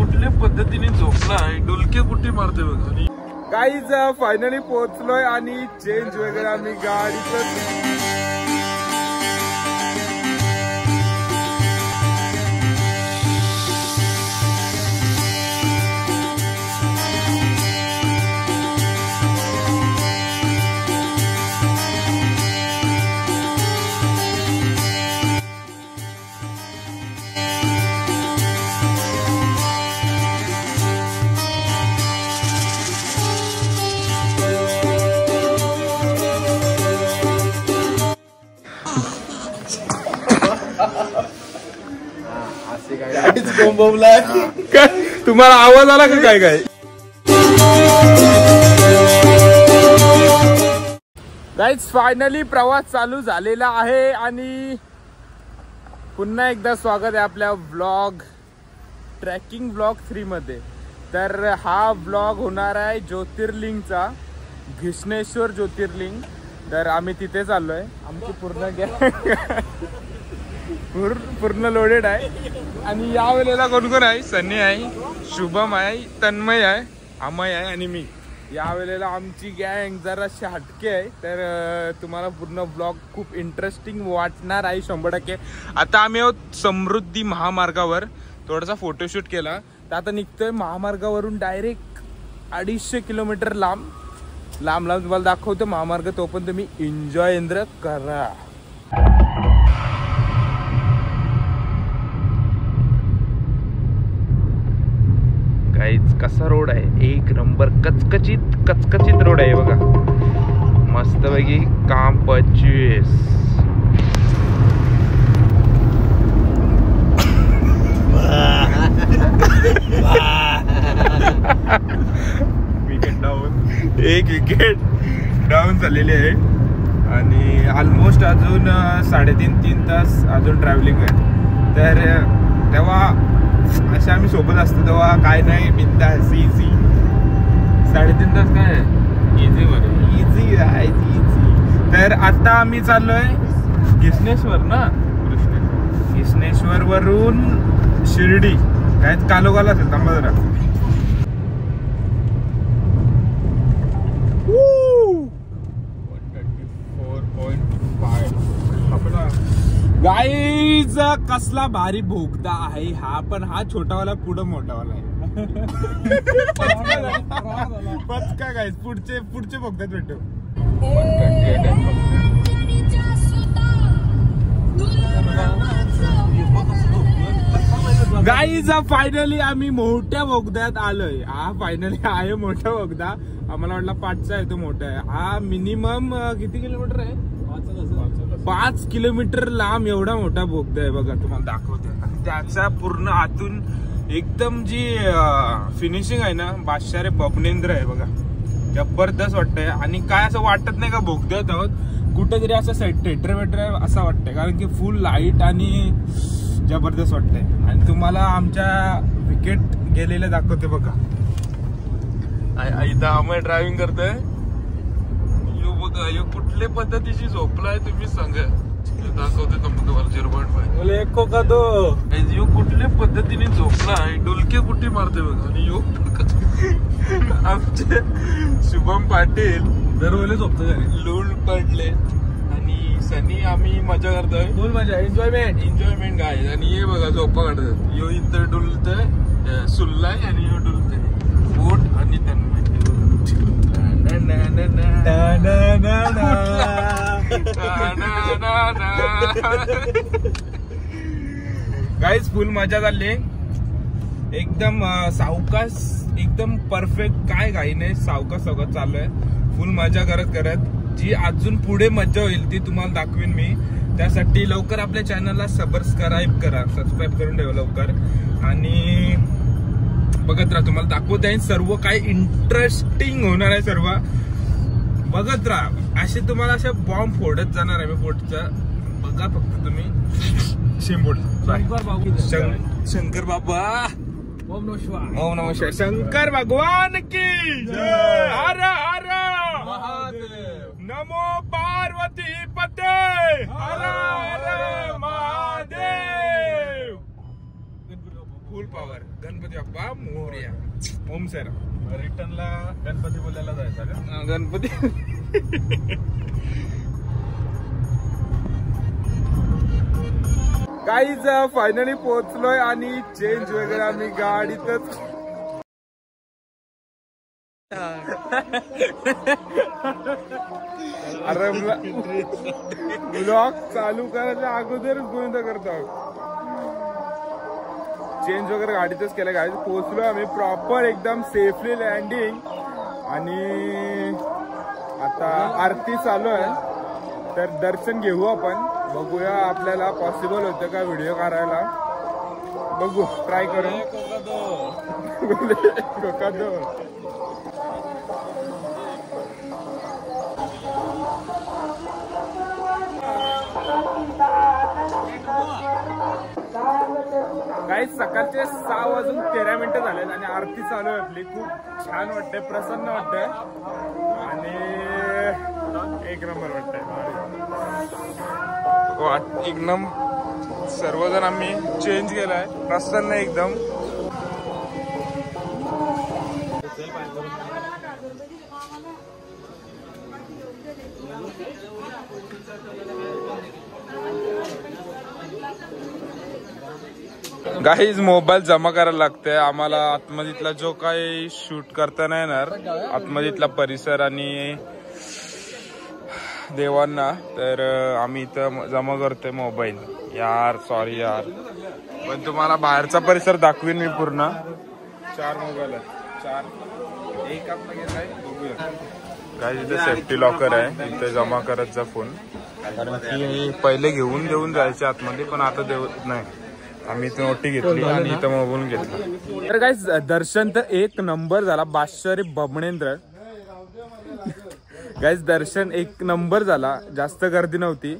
कुठल्या पद्धतीने झोपलाय, डुलके कुठे मारते बघा. गाईज फायनली पोहोचलोय आणि चेंज वगैरे आम्ही गाडीचं तुम्हाला आवाज आला का काय काय. गाईज फायनली प्रवास चालू झालेला आहे आणि पुन्हा एकदा स्वागत आहे आपल्या व्लॉग ट्रॅकिंग व्लॉग 3 मध्ये. तर हा व्लॉग होणार आहे ज्योतिर्लिंगचा, घृष्णेश्वर ज्योतिर्लिंग. तर आम्ही तिथे चाललोय. आमची पूर्ण लोडेड आहे. आणि या वेळेला कोण कोण आहे? सनी आहे, शुभम आहे, तन्मय आहे, अमय आहे आणि मी. या वेळेला आमची गँग जराशी हटके आहे. तर तुम्हाला पूर्ण ब्लॉग खूप इंटरेस्टिंग वाटणार आहे 100%. आता आम्ही आहोत समृद्धी महामार्गावर. थोडासा फोटोशूट केला. तर आता निघतोय महामार्गावरून डायरेक्ट 250 किलोमीटर लांब तुम्हाला दाखवतो महामार्ग. तो पण तुम्ही एन्जॉय करा. गाईज कसा रोड आहे, एक नंबर कचकचित रोड आहे बघा. मस्तपैकी काम 25. विकेट डाऊन, एक विकेट डाऊन झालेली आहे. आणि ऑलमोस्ट अजून 3.5-3 तास अजून ट्रॅव्हलिंग आहे. तर तेव्हा अशा आम्ही सोबत असतो तेव्हा काय नाही, बिंदास इझी. 3.5 तास काय इझी बरं, इझी. तर आता आम्ही चाललोय घृष्णेश्वर वरून शिर्डी. काय कालोगाल असेल, थांबा जरा. गाईज कसला भारी भोगदा आहे हा. पण हा छोटावाला पुढं मोठावाला आहे. पचका गाईज, पुढचे भोगतात भेटू. गाईज फायनली आम्ही मोठ्या बोगद्यात आलोय. हा फायनली आहे मोठा बोगदा. आम्हाला वाटला 5चा आहे, तो मोठा आहे. हा मिनिमम किती किलोमीटर आहे? 5 किलोमीटर लांब एवढा मोठा बोगदा आहे बघा. तुम्हाला दाखवते. त्याचा पूर्ण आतून एकदम जी फिनिशिंग आहे ना, बादशाह रे बबनेंद्र आहे बघा. जबरदस्त वाटतंय. आणि काय असं वाटत नाही का बोगद्यात आहोत, कुठेतरी असं थिएटर वेटर असं वाटतंय. कारण की फुल लाईट आणि जबरदस्त वाटतंय. आणि तुम्हाला आमच्या विकेट गेलेले दाखवते बघा. इथं आम्ही ड्रायव्हिंग करतोय. बघा यो कुठल्या पद्धतीची झोपलाय तुम्ही सांगा. दाखवते तुम्हाला 0.5. एको का दो यो कुठल्या पद्धतीने झोपलाय, डुलके कुठे मारते बघा. आणि यो आमचे शुभम पाटील दरवेळेला झोपतो, लूळ पडले. आणि सनी आम्ही मजा करतोय, फुल मजा, एन्जॉयमेंट काय. आणि हे बघा झोपा काढतात. यो इथं डुलतय, सुल्लाय आणि यो डुलतय बोट. आणि तन्मय गाईज फुल मजा झाली. एकदम सावकाश, एकदम परफेक्ट. काय काही नाही, सावकाश चालू आहे. फुल मजा करत जी अजून पुढे मजा होईल ती तुम्हाला दाखवीन मी. त्यासाठी लवकर आपल्या चॅनलला सबस्क्राईब करून ठेवा लवकर. आणि बघत राहा, तुम्हाला दाखवत आहे सर्व काय इंटरेस्टिंग होणार आहे. सर्व बघत राहा. असे तुम्हाला असे बॉम्ब फोडत जाणार आहे मी पुढचा. बघा फक्त तुम्ही. शंकर बाबा, ओम नमः शिवाय. शंकर भगवान की जय. हर हर महादेव. नमो पार्वती पते. हर हर महादेव. Full power. गणपती बाप्पा मोरया. ओम सर. रिटर्नला गणपती बोलायला जायचा का? गणपती. काहीच फायनली पोहोचलोय आणि चेंज वगैरे आम्ही गाडीतच. अरे ब्लॉग चालू करायच्या अगोदरच गोंध करतो. चेंज वगैरे गाडीतच केलं. गाडी पोहोचलो आम्ही प्रॉपर एकदम सेफली लँडिंग. आणि आता आरती चालू आहे तर दर्शन घेऊ आपण. बघूया आपल्याला पॉसिबल होतं का व्हिडिओ करायला. बघू ट्राय करू. काही सकाळचे 6:13 झालेत आणि आरती चालू आहे आपली. खूप छान वाटतंय, प्रसन्न वाटतंय आणि एक नंबर वाटतंय. एकदम सर्वजण आम्ही चेंज केलाय, प्रसन्न एकदम. गाईज मोबाईल जमा करायला लागतंय आम्हाला. आतमधीतला जो काही शूट करता नाही येणार, आतमधीतला परिसर आणि देवांना, तर आम्ही इथं जमा करतोय मोबाईल. यार सॉरी यार, पण तुम्हाला बाहेरचा परिसर दाखवीन मी पूर्ण. 4 मोबाईल आहेत, 4 एक आपला घेतलाय. बघूया गाईज, इथं सेफ्टी लॉकर आहे, इथे जमा करत जा फोन. कारण की पहिले घेऊन जायचे आतमध्ये, पण आता देवत नाही. आम्ही इथे नोटी घेतली आणि इथं मोबाईल घेतला. तर गाईज दर्शन तर एक नंबर झाला. बादशाह बबणेंद्र. गाईज दर्शन एक नंबर झाला, जास्त गर्दी नव्हती.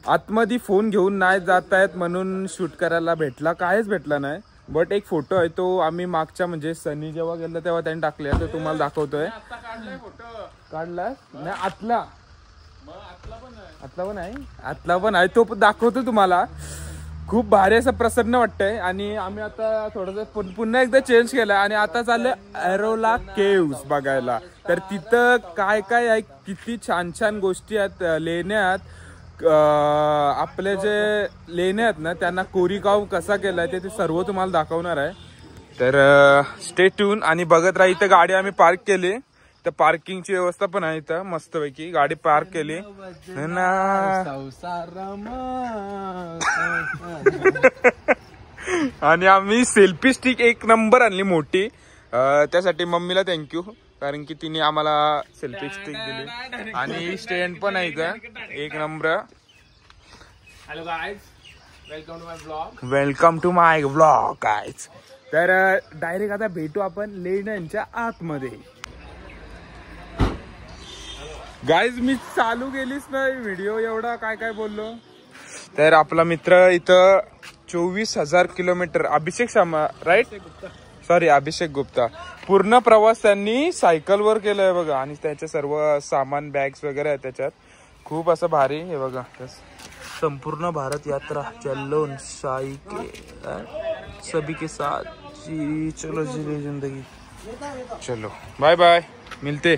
आतमध्ये फोन घेऊन नाही जात आहेत म्हणून शूट करायला भेटला, काहीच भेटला नाही. बट एक फोटो आहे, तो आम्ही मागच्या म्हणजे सनी जेव्हा गेला तेव्हा त्यांनी टाकले, तो तुम्हाला दाखवतोय. काढलाय नाही आतला पण आहे, तो दाखवतो तुम्हाला. खूप भारी असं प्रसन्न वाटतंय. आणि आम्ही आता थोडंसं पुन्हा एकदा चेंज केलं आणि आता चाललंय एरोला केव्स बघायला. तर तिथं काय काय आहे, किती छान छान गोष्टी आहेत लेण्यात. आपले जे लेणे आहेत ना, त्यांना कोरीगाव कसा केलाय ते सर्व तुम्हाला दाखवणार आहे. तर स्टे ट्यून आणि बघत राहा. इथं गाडी आम्ही पार्क केली, तर पार्किंगची व्यवस्था पण आहे इथं मस्तपैकी. गाडी पार्क केली ना. आणि आम्ही सेल्फी स्टिक एक नंबर आणली मोठी. त्यासाठी मम्मीला थँक्यू, कारण की तिने आम्हाला सेल्फी स्टिक दिली. आणि स्टँड पण आहे इथं एक number. Hello guys, welcome to my vlog guys. तर डायरेक्ट आता भेटू आपण लेण्यांच्या आतमध्ये. गाईज मी चालू केलीच नाही व्हिडिओ, एवढा काय काय बोललो. तर आपला मित्र इथं 24,000 kilometre, Abhishek Sharma right, sorry Abhishek Gupta, पूर्ण प्रवास त्यांनी सायकलवर केलाय बघा. आणि त्याचे सर्व सामान बॅग्स वगैरे आहे त्याच्यात. खूप असं भारी हे बघा. संपूर्ण भारत यात्रा चलोन शाही के सभी के साथ जी, चलो जी जिंदगी. चलो बाय बाय, मिलते.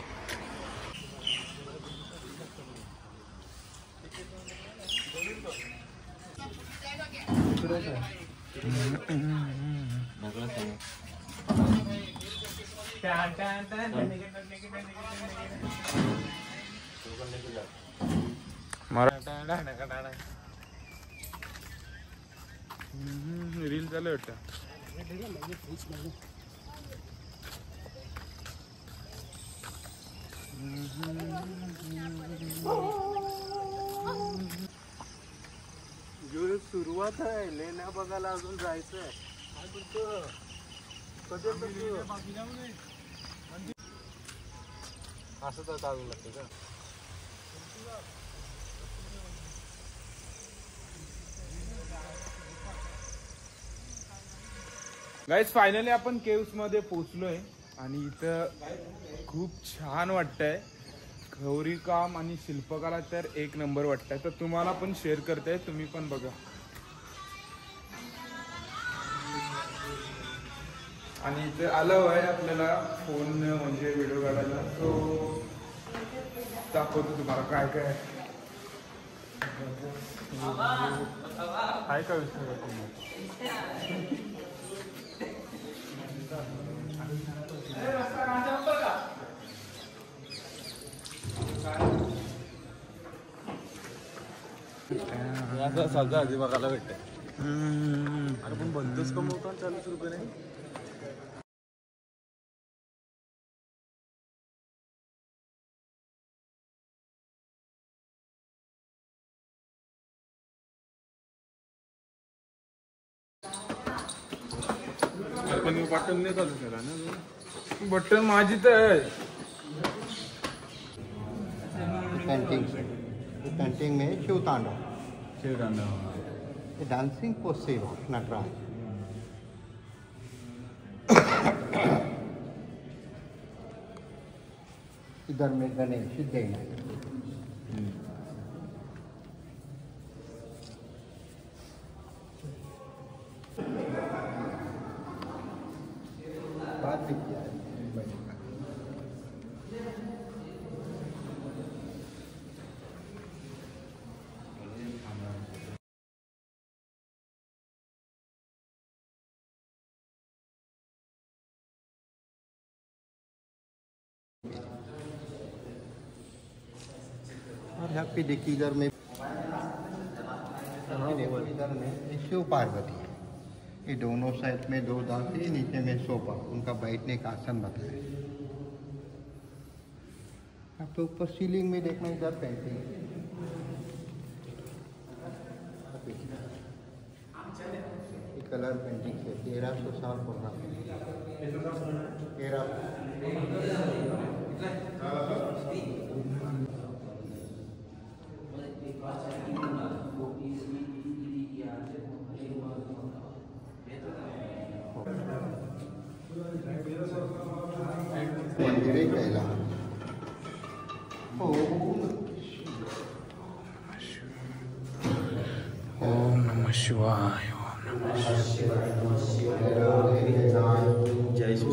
रील चालू वाटतं. सुरुवात आहे लेण्या बघायला, अजून जायचं आहे. असं तर चालू लागतं का. गाईज फायनली आपण केव्स मध्ये पोहोचलोय आणि इथं खूप छान वाटतंय. गौरी काम आणि शिल्पकला तर एक नंबर वाटतंय. तर तुम्हाला पण शेअर करते, तुम्ही पण बघा. आणि इथे आलं आहे आपल्याला फोन म्हणजे व्हिडिओ काढायला, तो दाखवतो तुम्हाला काय काय आहे का विषय. सगळं आधी बघायला भेटते. अरे पण बंदच कमवतो 40 रुपये. पण बटन नाही चालू त्याला ना, बटन माझी तर आहे. पेंटिंग में शिव तांडव डांसिंग पोसेव नटराज. इधर में गणेश सिद्धिविनायक. बात भी किया है. और यहाँ पे देखिए इधर में इधर में शिव पार्वती है. ये दोनों साइड में 2 दांते, नीचे में सोफा, उनका बैठने का आसन बताए. आपको ऊपर सीलिंग में देखना, इधर पेंटिंग कलर पेंटिंग से 1300 साल पुराना. 13 मंदिर कैलाश. ओम नमः शिवाय. जय श्री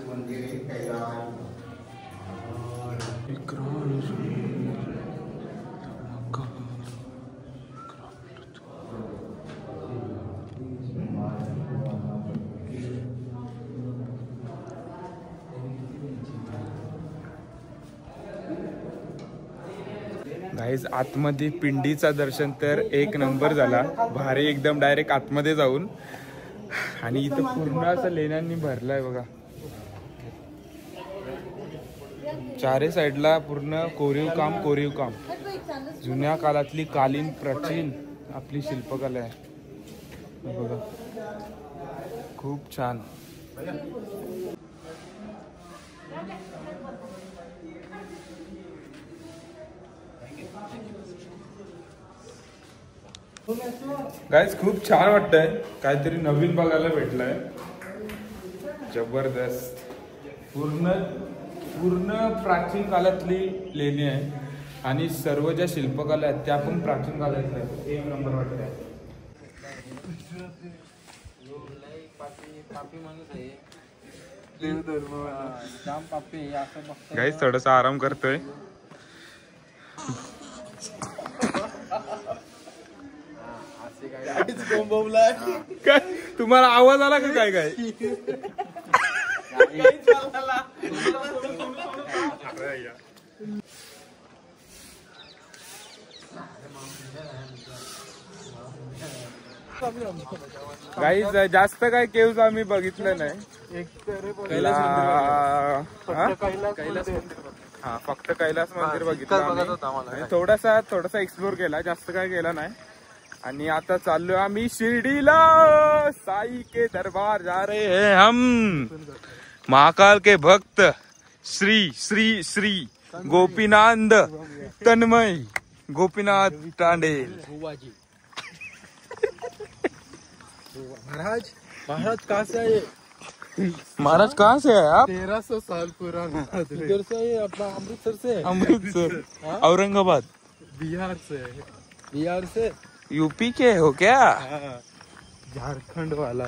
मंदिर कैलाश. गाईज आतमध्ये पिंडीचा दर्शन तर एक नंबर झाला, भारी एकदम. डायरेक्ट आतमध्ये जाऊन, आणि इथं पूर्ण असं लेण्यांनी भरलाय बघा. चारे साईडला पूर्ण कोरीव काम. जुन्या काळातली कालीन प्राचीन आपली शिल्पकला आहे बघा, खूप छान. गाईज खूप छान वाटतंय, काहीतरी नवीन बघायला भेटलंय. जबरदस्त. पूर्ण प्राचीन काळातली लेणी आहे, आणि सर्व ज्या शिल्पकला आहेत त्या पण प्राचीन काळातल्या आहेत. एक नंबर वाटतंय. गाईज थोडासा आराम करतोय. काय तुम्हाला आवाज आला का काय? गाईज जास्त काय केव्ज आम्ही बघितलं नाही. हा फक्त कैलास मंदिर बघितलं, थोडासा एक्सप्लोर केला, जास्त काय केला नाही. आणि आता चाललोय आम्ही शिर्डीला. साई के दरबार जा रहे हैं हम. महाकाल के भक्त श्री श्री श्री गोपीनाथ तन्मय गोपीनाथ तांडेल महाराज कहाँ से आए? महाराज कहाँ से है आप? 1300 साल पुराना। इधर से है अपना अमृतसर से? अमृतसर औरंगाबाद बिहार से। बिहार से यूपी के हो क्या? झारखंड वाला।